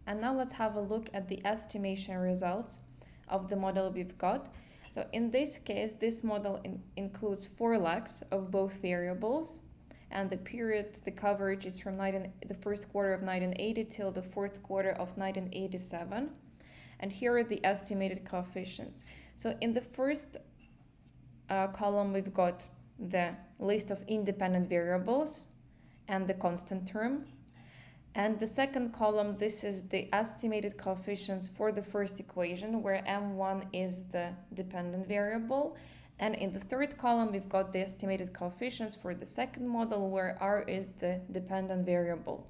And now let's have a look at the estimation results of the model we've got. So in this case, this model includes 4 legs of both variables, and the period, the coverage is from the first quarter of 1980 till the fourth quarter of 1987. And here are the estimated coefficients. So in the first column, we've got the list of independent variables and the constant term. And the second column, this is the estimated coefficients for the first equation, where m1 is the dependent variable. And in the third column, we've got the estimated coefficients for the second model, where r is the dependent variable.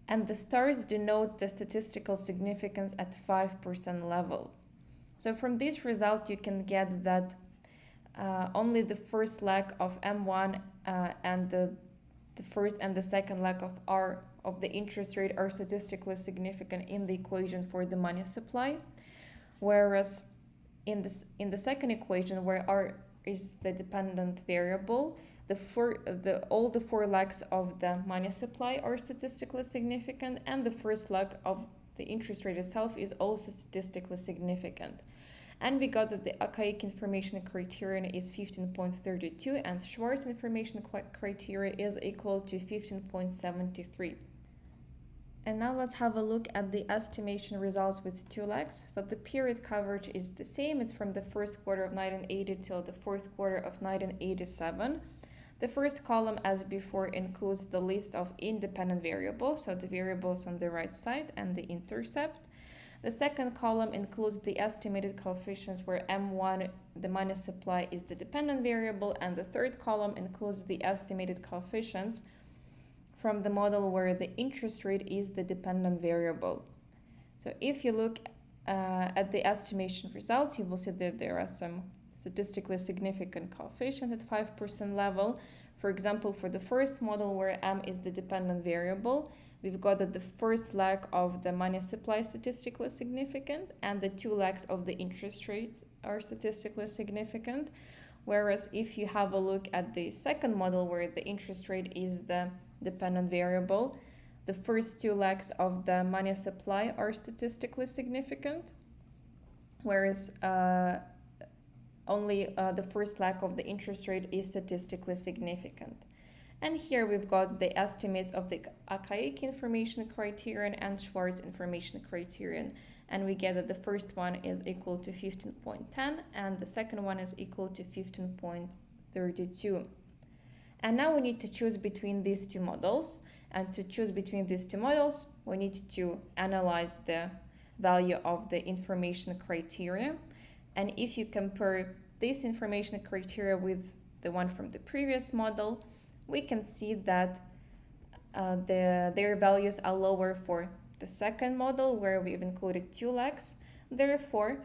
And the stars denote the statistical significance at 5% level. So from this result, you can get that only the first leg of m1 and the first and the second leg of r of the interest rate are statistically significant in the equation for the money supply, whereas in the second equation, where r is the dependent variable, all the 4 legs of the money supply are statistically significant, and the first leg of the interest rate itself is also statistically significant. And we got that the archaic information criterion is 15.32 and Schwarz information criteria is equal to 15.73. And now let's have a look at the estimation results with 2 legs. So the period coverage is the same. It's from the first quarter of 1980 till the fourth quarter of 1987. The first column, as before, includes the list of independent variables, so the variables on the right side and the intercept. The second column includes the estimated coefficients, where m1, the money supply, is the dependent variable, and the third column includes the estimated coefficients from the model where the interest rate is the dependent variable. So if you look at the estimation results, you will see that there are some statistically significant coefficients at 5% level. For example, for the first model, where m is the dependent variable, we've got that the first leg of the money supply is statistically significant, and the 2 legs of the interest rate are statistically significant. Whereas if you have a look at the second model, where the interest rate is the dependent variable, the first 2 legs of the money supply are statistically significant, whereas only the first leg of the interest rate is statistically significant. And here we've got the estimates of the archaic information criterion and Schwarz information criterion. And we get that the first one is equal to 15.10 and the second one is equal to 15.32. And now we need to choose between these 2 models. And to choose between these 2 models, we need to analyze the value of the information criteria. And if you compare this information criteria with the one from the previous model, we can see that their values are lower for the second model, where we've included 2 legs. Therefore,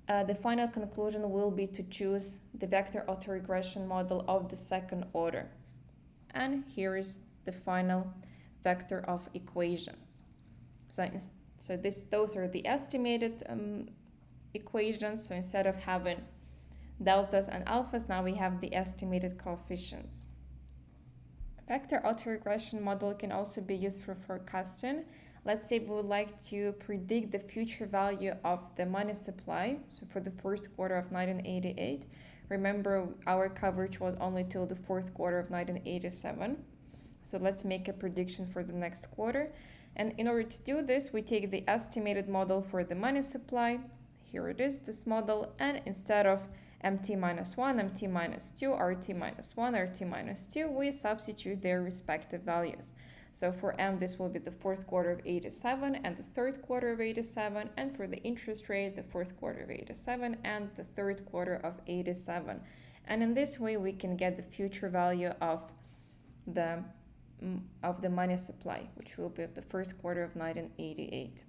the final conclusion will be to choose the vector autoregression model of the second order. And here is the final vector of equations. So those are the estimated equations. So instead of having deltas and alphas, now we have the estimated coefficients. Vector autoregression model can also be used for forecasting. Let's say we would like to predict the future value of the money supply. So for the first quarter of 1988, remember our coverage was only till the fourth quarter of 1987. So let's make a prediction for the next quarter. And in order to do this, we take the estimated model for the money supply. Here it is, this model, and instead of mt minus 1, mt minus 2, rt minus 1, rt minus 2, we substitute their respective values. So for m, this will be the fourth quarter of 87 and the third quarter of 87, and for the interest rate, the fourth quarter of 87 and the third quarter of 87. And in this way, we can get the future value of the money supply, which will be the first quarter of 1988.